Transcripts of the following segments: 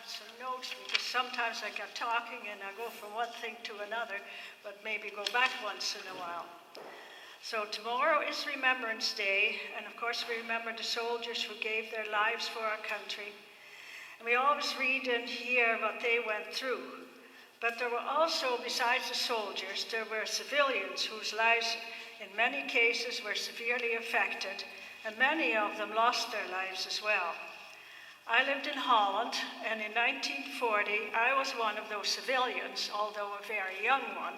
some notes because sometimes I get talking and I go from one thing to another, but maybe go back once in a while. So tomorrow is Remembrance Day, and of course we remember the soldiers who gave their lives for our country. And we always read and hear what they went through. But there were also, besides the soldiers, there were civilians whose lives in many cases were severely affected, and many of them lost their lives as well. I lived in Holland, and in 1940, I was one of those civilians, although a very young one,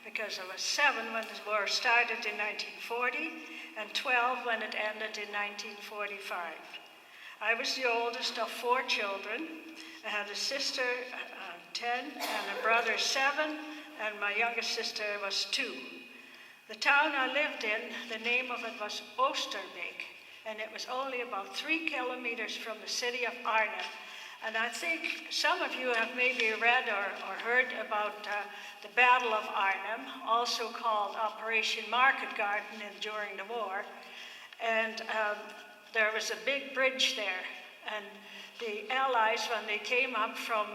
because I was 7 when the war started in 1940, and 12 when it ended in 1945. I was the oldest of 4 children. I had a sister, 10, and a brother, 7, and my youngest sister was 2. The town I lived in, the name of it was Oosterbeek, and it was only about 3 kilometers from the city of Arnhem. And I think some of you have maybe read or heard about the Battle of Arnhem, also called Operation Market Garden during the war. And there was a big bridge there. And the Allies, when they came up from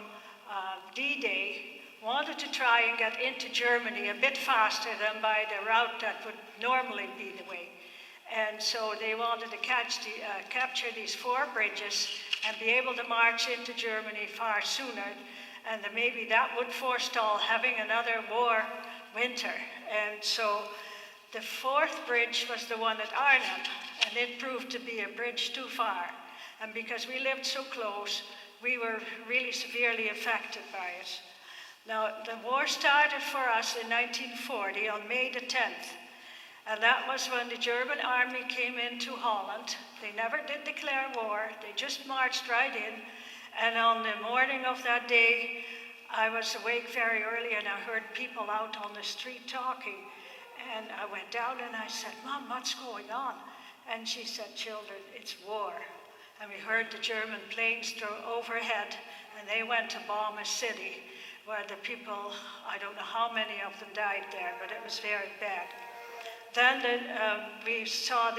D-Day, wanted to try and get into Germany a bit faster than by the route that would normally be the way. And so they wanted to capture these 4 bridges and be able to march into Germany far sooner. And then maybe that would forestall having another war winter. And so the 4th bridge was the one at Arnhem, and it proved to be a bridge too far. And because we lived so close, we were really severely affected by it. Now, the war started for us in 1940 on May the 10th. And that was when the German army came into Holland. They never did declare war. They just marched right in. And on the morning of that day, I was awake very early and I heard people out on the street talking. And I went down and I said, "Mom, what's going on?" And she said, "Children, it's war." And we heard the German planes overhead, and they went to bomb a city where the people, I don't know how many of them died there, but it was very bad. Then we saw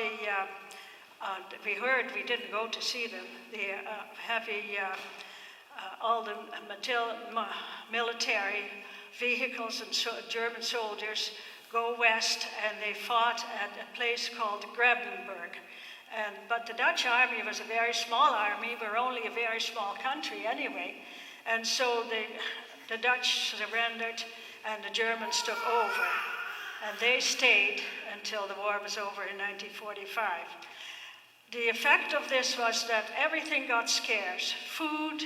we heard, we didn't go to see them, the heavy, all the military vehicles and German soldiers go west, and they fought at a place called Bregman. But the Dutch army was a very small army. We're only a very small country anyway. And so the Dutch surrendered and the Germans took over. And they stayed until the war was over in 1945. The effect of this was that everything got scarce. Food,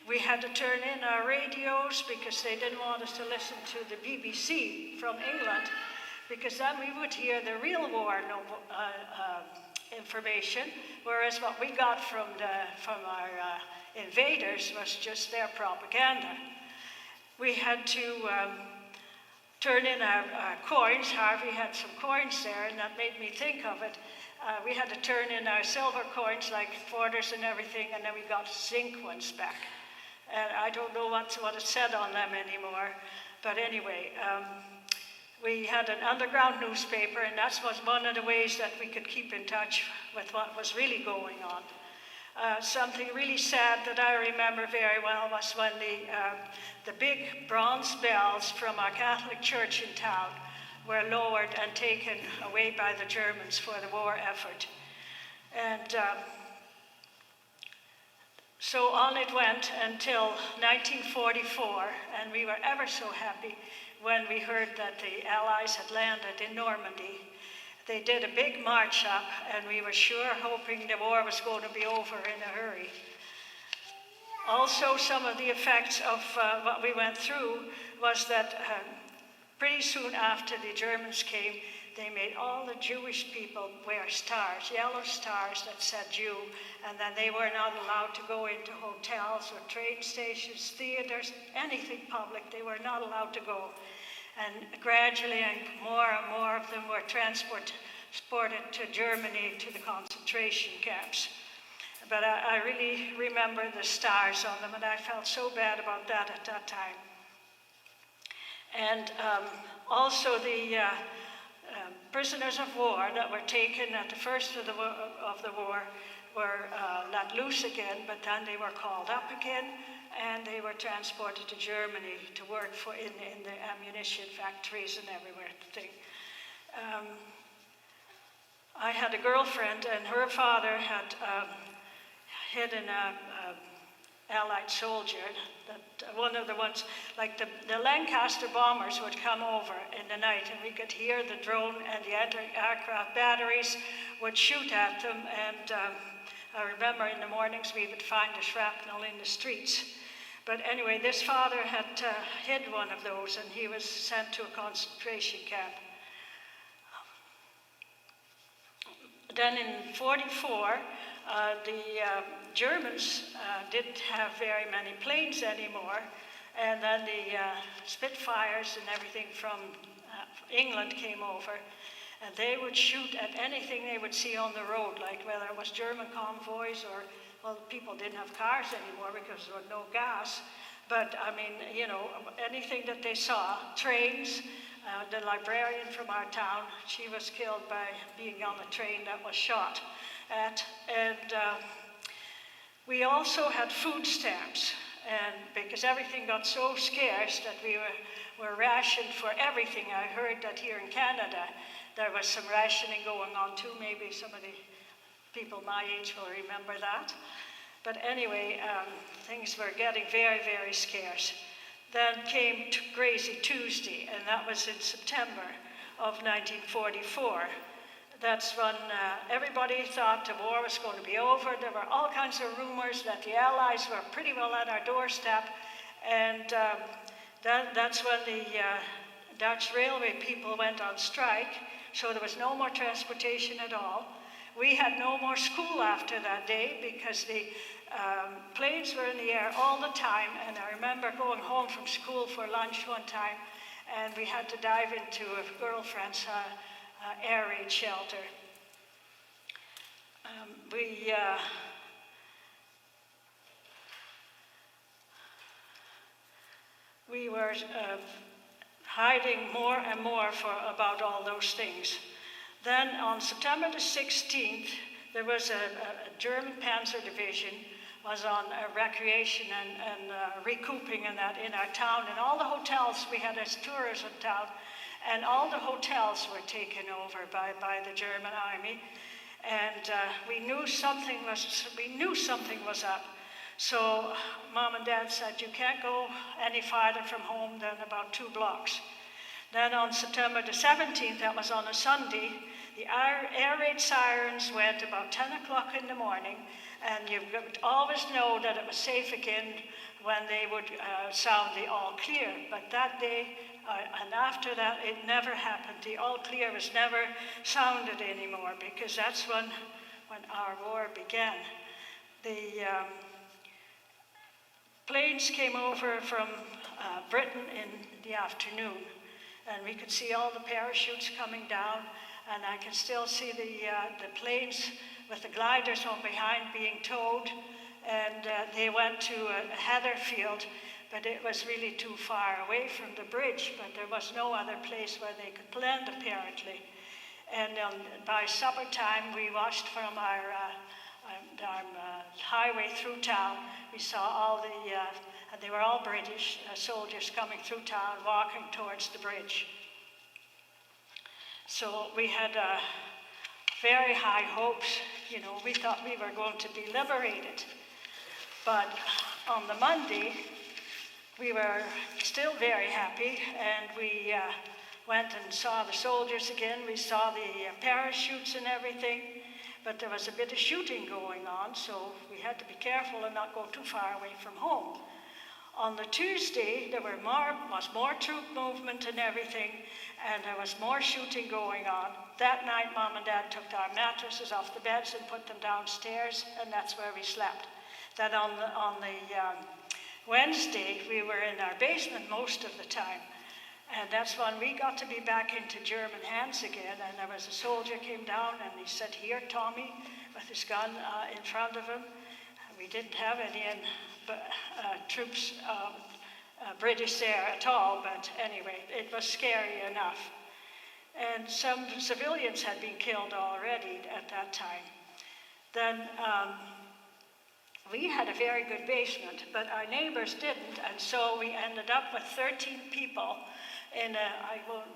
we had to turn in our radios because they didn't want us to listen to the BBC from England, because then we would hear the real war information, whereas what we got from our invaders was just their propaganda. We had to turn in our coins. Harvey had some coins there, and that made me think of it. We had to turn in our silver coins, like quarters and everything, and then we got zinc ones back. And I don't know what it said on them anymore, but anyway, we had an underground newspaper, and that was one of the ways that we could keep in touch with what was really going on. Something really sad that I remember very well was when the big bronze bells from our Catholic church in town were lowered and taken away by the Germans for the war effort. And so on it went until 1944, and we were ever so happy when we heard that the Allies had landed in Normandy. They did a big march up, and we were sure hoping the war was going to be over in a hurry. Also, some of the effects of what we went through was that pretty soon after the Germans came, they made all the Jewish people wear stars, yellow stars that said Jew, and then they were not allowed to go into hotels or train stations, theaters, anything public. They were not allowed to go. And gradually, and more of them were transported to Germany, to the concentration camps. But I really remember the stars on them, and I felt so bad about that at that time. And also the prisoners of war that were taken at the first of the war were let loose again, but then they were called up again, and they were transported to Germany to work in the ammunition factories and everywhere. I had a girlfriend, and her father had hidden a Allied soldier. That one of the ones, like the Lancaster bombers would come over in the night, and we could hear the drone and the anti-aircraft batteries would shoot at them. And I remember in the mornings we would find the shrapnel in the streets. But anyway, this father had hid one of those, and he was sent to a concentration camp. Then in 1944, the Germans didn't have very many planes anymore, and then the Spitfires and everything from England came over, and they would shoot at anything they would see on the road, like whether it was German convoys or, well, people didn't have cars anymore because there was no gas, but I mean, you know, anything that they saw, trains. The librarian from our town, she was killed by being on a train that was shot at. And we also had food stamps, and because everything got so scarce that we were rationed for everything. I heard that here in Canada there was some rationing going on too. Maybe some of the people my age will remember that. But anyway, things were getting very, very scarce. Then came Crazy Tuesday, and that was in September of 1944. That's when everybody thought the war was going to be over. There were all kinds of rumors that the Allies were pretty well at our doorstep, and that's when the Dutch railway people went on strike, so there was no more transportation at all. We had no more school after that day because the planes were in the air all the time, and I remember going home from school for lunch one time, and we had to dive into a girlfriend's air raid shelter. We were hiding more and more about all those things. Then on September the 16th, there was a German Panzer Division was on recreation and recouping in our town, and all the hotels, we had a tourism town, and all the hotels were taken over by the German army, and we knew something was up. So Mom and Dad said, you can't go any farther from home than about 2 blocks. Then on September the 17th, that was on a Sunday, the air raid sirens went about 10 o'clock in the morning, and you would always know that it was safe again when they would sound the all clear. But that day, and after that, it never happened. The all clear was never sounded anymore, because that's when our war began. The planes came over from Britain in the afternoon, and we could see all the parachutes coming down, and I can still see the planes with the gliders on behind being towed, and they went to a heather field, but it was really too far away from the bridge, but there was no other place where they could land, apparently. And by summertime, we watched from our highway through town. We saw all and they were all British soldiers coming through town, walking towards the bridge. So we had very high hopes. You know, we thought we were going to be liberated. But on the Monday, we were still very happy, and we went and saw the soldiers again. We saw the parachutes and everything, but there was a bit of shooting going on, so we had to be careful and not go too far away from home. On the Tuesday, there was more troop movement and everything, and there was more shooting going on. That night, Mom and Dad took our mattresses off the beds and put them downstairs, and that's where we slept. Then on the Wednesday, we were in our basement most of the time, and that's when we got to be back into German hands again. And there was a soldier came down, and he said, "Here, Tommy," with his gun in front of him. We didn't have any troops, British there at all, but anyway, it was scary enough. And some civilians had been killed already at that time. Then We had a very good basement, but our neighbors didn't, and so we ended up with 13 people in a,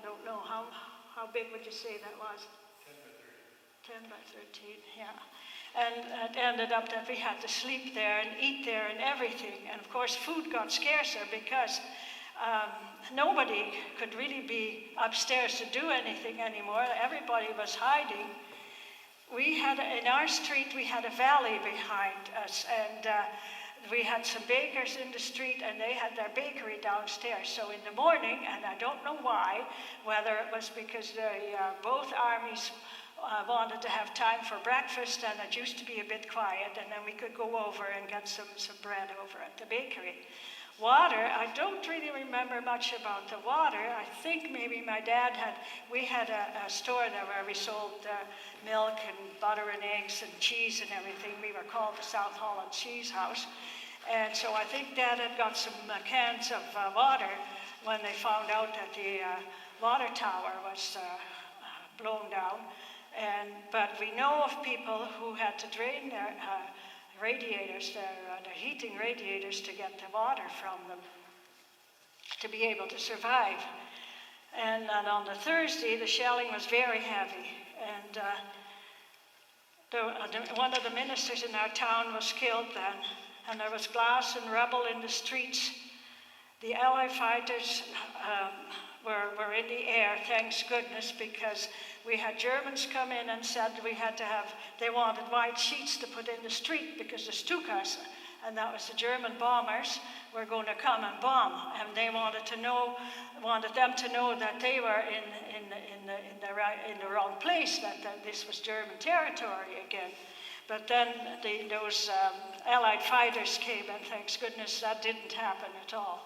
don't know, how big would you say that was? 10 by 13, yeah. And it ended up that we had to sleep there and eat there and everything. And of course, food got scarcer because nobody could really be upstairs to do anything anymore. Everybody was hiding. We had, in our street, we had a valley behind us, and we had some bakers in the street, and they had their bakery downstairs. So in the morning, and I don't know why, whether it was because both armies wanted to have time for breakfast, and it used to be a bit quiet, and then we could go over and get some bread over at the bakery. Water, I don't really remember much about the water. I think maybe my dad we had a store there where we sold milk and butter and eggs and cheese and everything. We were called the South Holland Cheese House. And so I think Dad had got some cans of water when they found out that the water tower was blown down. But we know of people who had to drain their radiators, their heating radiators, to get the water from them to be able to survive. And on the Thursday, the shelling was very heavy. And one of the ministers in our town was killed then. And there was glass and rubble in the streets. The Allied fighters were in the air, thanks goodness, because we had Germans come in and said they wanted white sheets to put in the street because the Stukas, and that was the German bombers, were going to come and bomb. And they wanted them to know that they were in the wrong place, that this was German territory again. But then those Allied fighters came, and thanks goodness that didn't happen at all.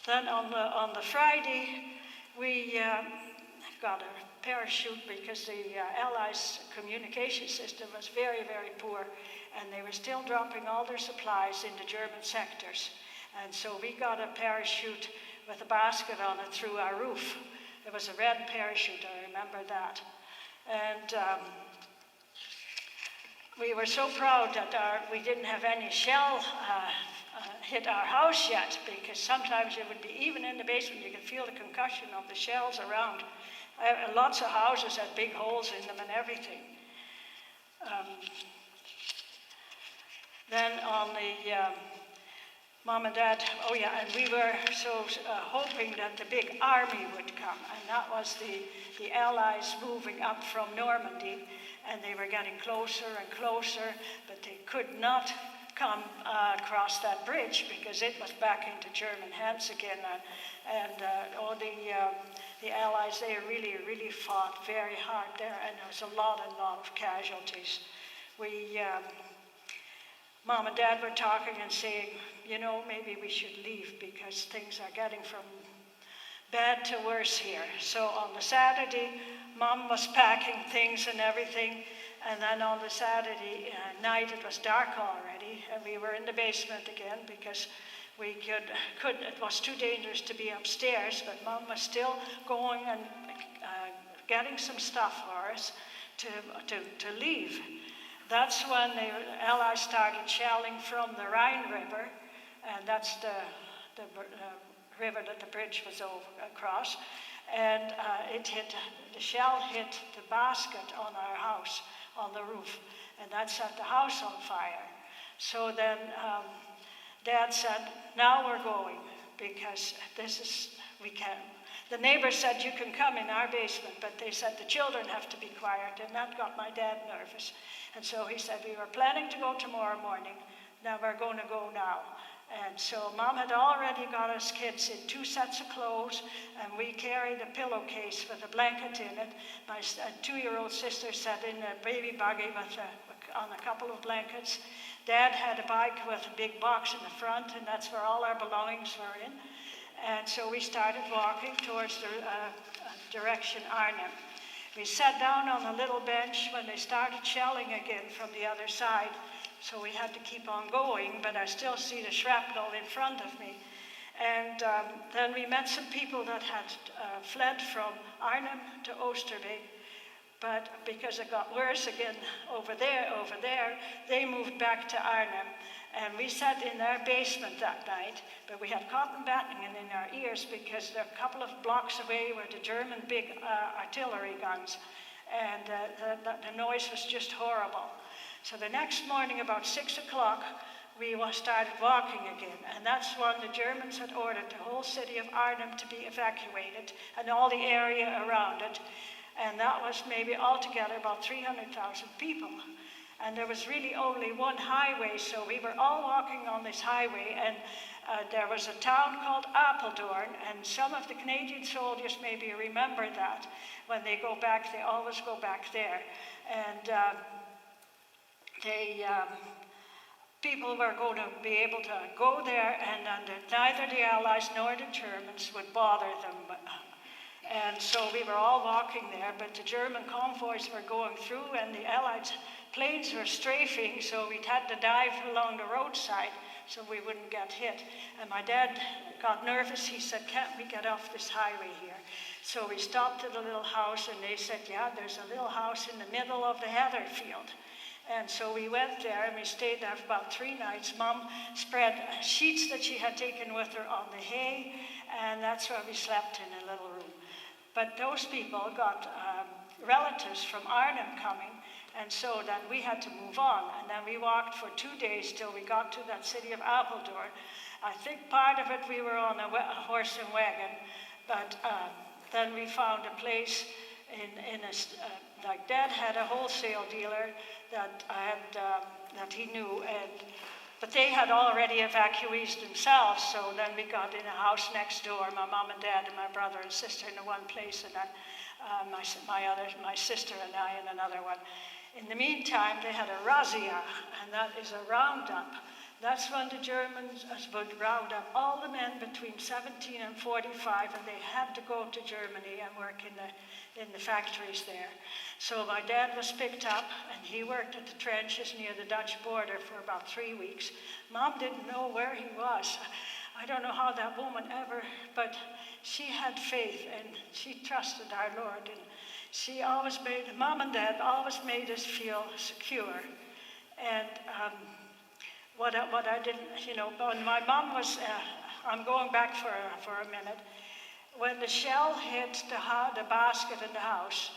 Then on the Friday, we got a parachute because the Allies' communication system was very, very poor, and they were still dropping all their supplies into German sectors. And so we got a parachute with a basket on it through our roof. It was a red parachute, I remember that. And we were so proud that we didn't have any shell hit our house yet, because sometimes it would be, even in the basement, you could feel the concussion of the shells around. Lots of houses had big holes in them and everything. Then on the Mom and Dad, and we were so hoping that the big army would come, and that was the Allies moving up from Normandy, and they were getting closer and closer, but they could not come across that bridge because it was back into German hands again, the Allies, they really, really fought very hard there, and there was a lot of casualties. Mom and Dad were talking and saying, maybe we should leave because things are getting from bad to worse here. So on the Saturday, Mom was packing things and everything, and then on the Saturday night it was dark already, and we were in the basement again because it was too dangerous to be upstairs, but Mom was still going and getting some stuff for us to leave. That's when the Allies started shelling from the Rhine River, and that's the river that the bridge was across, and the shell hit the basket on our house, on the roof, and that set the house on fire. So then Dad said, now we're going, because we can. The neighbors said, you can come in our basement, but they said the children have to be quiet, and that got my dad nervous. And so he said, we were planning to go tomorrow morning, now we're going to go now. And so Mom had already got us kids in 2 sets of clothes, and we carried a pillowcase with a blanket in it. My 2-year-old sister sat in a baby buggy on a couple of blankets. Dad had a bike with a big box in the front, and that's where all our belongings were in. And so we started walking towards the direction Arnhem. We sat down on a little bench when they started shelling again from the other side. So we had to keep on going, but I still see the shrapnel in front of me. And then we met some people that had fled from Arnhem to Oosterbeek, But because it got worse again over there, they moved back to Arnhem. And we sat in our basement that night, but we had cotton batting in our ears because a couple of blocks away were the German big artillery guns. And the noise was just horrible. So the next morning, about 6 o'clock, we started walking again. And that's when the Germans had ordered the whole city of Arnhem to be evacuated and all the area around it. And that was maybe altogether about 300,000 people. And there was really only one highway, so we were all walking on this highway, and there was a town called Apeldoorn, and some of the Canadian soldiers maybe remember that. When they go back, they always go back there. And people were going to be able to go there, and neither the Allies nor the Germans would bother them. And so we were all walking there, but the German convoys were going through, and the Allied planes were strafing, so we'd had to dive along the roadside so we wouldn't get hit. And my dad got nervous. He said, "Can't we get off this highway here?" So we stopped at a little house, and they said, "Yeah, there's a little house in the middle of the heather field." And so we went there, and we stayed there for about 3 nights. Mom spread sheets that she had taken with her on the hay, and that's where we slept in a little room. But those people got relatives from Arnhem coming, and so then we had to move on. And then we walked for 2 days till we got to that city of Apeldoorn. I think part of it we were on a horse and wagon, but then we found a place like Dad had a wholesale dealer that he knew, but they had already evacuees themselves. So then we got in a house next door, my mom and dad and my brother and sister in the one place, and then my sister and I in another one. In the meantime, they had a razzia, and that is a roundup. That's when the Germans would round up all the men between 17 and 45, and they had to go to Germany and work in the factories there. So my dad was picked up, and he worked at the trenches near the Dutch border for about 3 weeks. Mom didn't know where he was. I don't know how that woman ever, but she had faith, and she trusted our Lord, and she always Mom and Dad always made us feel secure. And what I didn't, when my mom was, I'm going back for a minute, when the shell hit the basket in the house,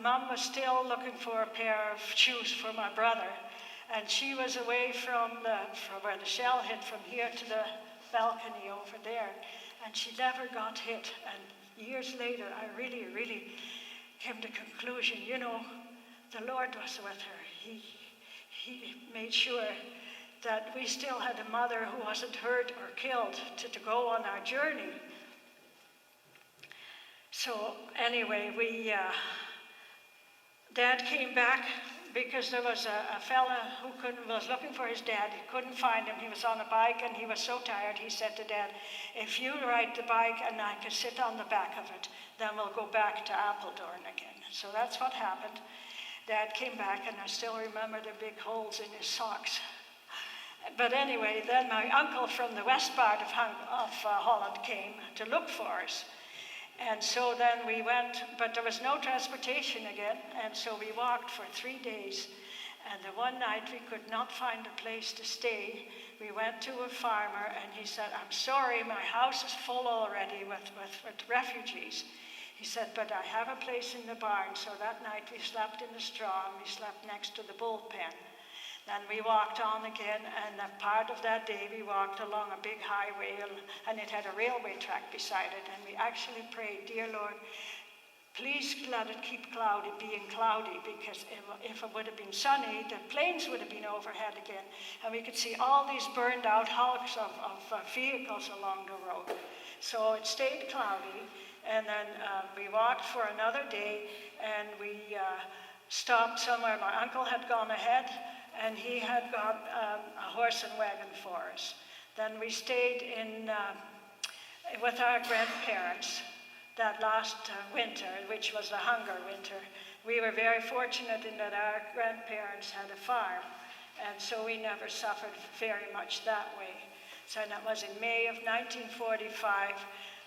Mom was still looking for a pair of shoes for my brother, and she was away from where the shell hit, from here to the balcony over there, and she never got hit. And years later, I really, really came to the conclusion, the Lord was with her. He made sure that we still had a mother who wasn't hurt or killed to go on our journey. So anyway, Dad came back because there was a fella who was looking for his dad. He couldn't find him. He was on a bike, and he was so tired. He said to Dad, "If you ride the bike and I can sit on the back of it, then we'll go back to Apeldoorn again." So that's what happened. Dad came back, and I still remember the big holes in his socks. But anyway, then my uncle from the west part of Holland came to look for us. And so then we went, but there was no transportation again, and so we walked for 3 days. And the one night we could not find a place to stay. We went to a farmer, and he said, "I'm sorry, my house is full already with refugees." He said, "But I have a place in the barn." So that night we slept in the straw, and we slept next to the bullpen. Then we walked on again, and a part of that day we walked along a big highway, and it had a railway track beside it, and we actually prayed, "Dear Lord, please let it keep being cloudy, because if it would have been sunny, the planes would have been overhead again, and we could see all these burned out hulks of vehicles along the road." So it stayed cloudy, and then we walked for another day, and we stopped somewhere. My uncle had gone ahead, and he had got a horse and wagon for us. Then we stayed with our grandparents that last winter, which was the hunger winter. We were very fortunate in that our grandparents had a farm, and so we never suffered very much that way. So that was in May of 1945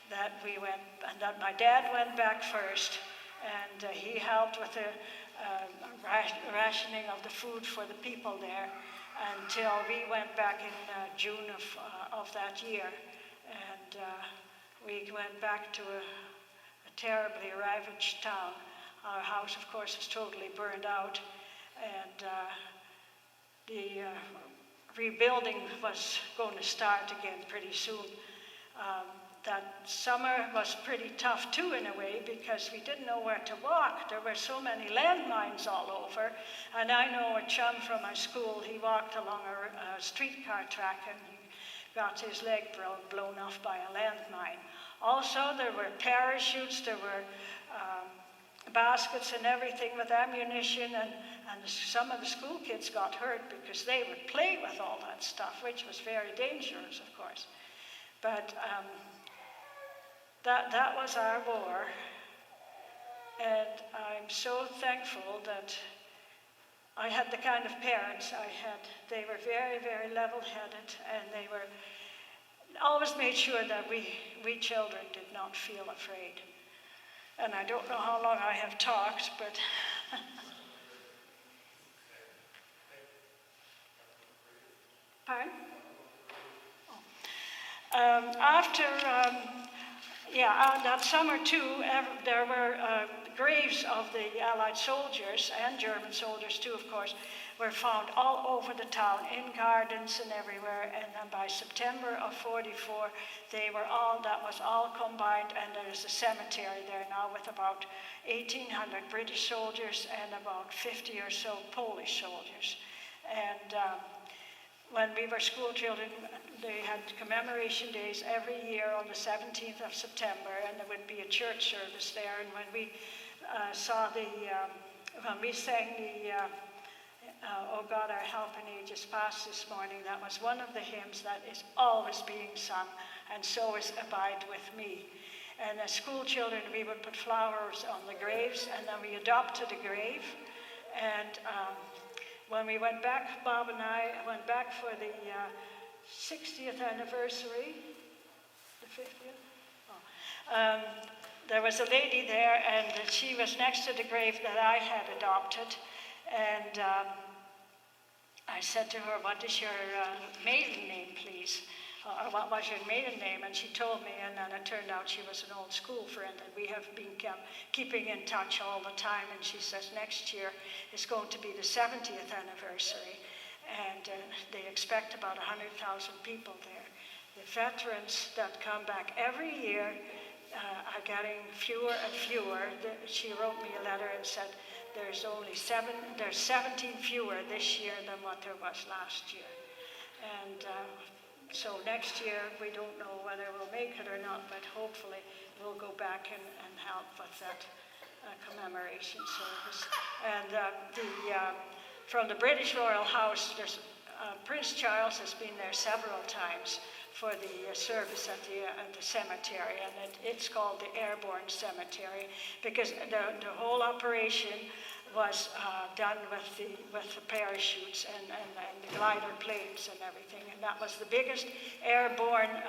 that we went, and that my dad went back first, and he helped with the rationing of the food for the people there until we went back in June of that year. And we went back to a terribly ravaged town. Our house, of course, was totally burned out, and the rebuilding was going to start again pretty soon. That summer was pretty tough too, in a way, because we didn't know where to walk. There were so many landmines all over, and I know a chum from my school, he walked along a streetcar track and he got his leg blown off by a landmine. Also, there were parachutes, there were baskets and everything with ammunition, and some of the school kids got hurt because they would play with all that stuff, which was very dangerous, of course. But that was our war, and I'm so thankful that I had the kind of parents I had. They were very, very level-headed, and they were always made sure that we children did not feel afraid. And I don't know how long I have talked, but pardon? That summer too, there were graves of the Allied soldiers, and German soldiers too, of course, were found all over the town, in gardens and everywhere. And then by September of '44, that was all combined, and there's a cemetery there now with about 1,800 British soldiers and about 50 or so Polish soldiers. And when we were school children, they had commemoration days every year on the 17th of September, and there would be a church service there. And when we when we sang the "Oh God, Our Help in Ages Past" this morning, that was one of the hymns that is always being sung, and so is "Abide with Me." And as school children, we would put flowers on the graves, and then we adopted a grave. And when we went back, Bob and I went back for the 60th anniversary, the 50th? There was a lady there, and she was next to the grave that I had adopted. And I said to her, "What is your maiden name, please? Or what was your maiden name?" And she told me, and then it turned out she was an old school friend, and we have been keeping in touch all the time. And she says next year is going to be the 70th anniversary, and they expect about 100,000 people there. The veterans that come back every year are getting fewer and fewer. She wrote me a letter and said there's 17 fewer this year than what there was last year. And so next year, we don't know whether we'll make it or not, but hopefully we'll go back and help with that commemoration service. And from the British Royal House, Prince Charles has been there several times for the service at the cemetery, and it's called the Airborne Cemetery, because the whole operation was done with the parachutes and the glider planes and everything, and that was the biggest airborne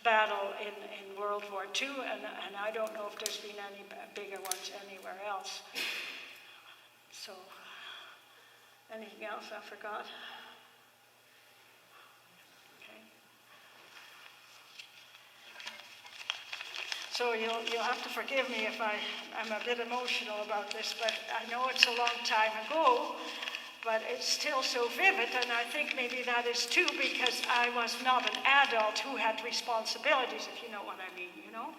battle in World War II, and I don't know if there's been any bigger ones anywhere else. So, anything else I forgot? So you'll have to forgive me if I'm a bit emotional about this, but I know it's a long time ago, but it's still so vivid, and I think maybe that is too because I was not an adult who had responsibilities, if you know what I mean, you know?